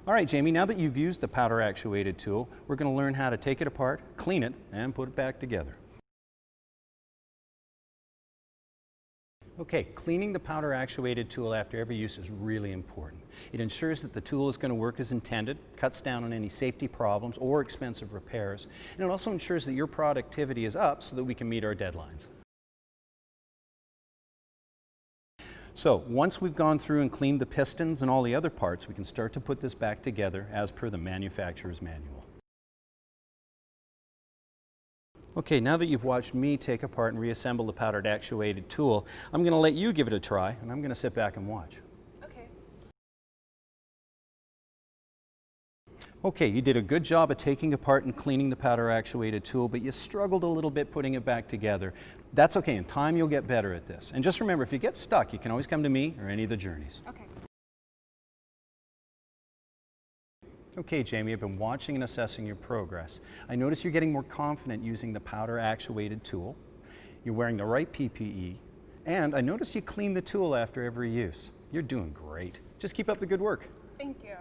All right, Jamie, now that you've used the powder actuated tool, we're going to learn how to take it apart, clean it, and put it back together. Okay, cleaning the powder actuated tool after every use is really important. It ensures that the tool is going to work as intended, cuts down on any safety problems or expensive repairs, and it also ensures that your productivity is up so that we can meet our deadlines. So once we've gone through and cleaned the pistons and all the other parts, we can start to put this back together as per the manufacturer's manual. Okay, now that you've watched me take apart and reassemble the powdered actuated tool, I'm going to let you give it a try, and I'm going to sit back and watch. Okay. Okay, you did a good job of taking apart and cleaning the powder actuated tool, but you struggled a little bit putting it back together. That's okay, in time you'll get better at this. And just remember, if you get stuck, you can always come to me or any of the Journeys. Okay. Okay, Jamie, I've been watching and assessing your progress. I notice you're getting more confident using the powder actuated tool. You're wearing the right PPE, and I notice you clean the tool after every use. You're doing great. Just keep up the good work. Thank you.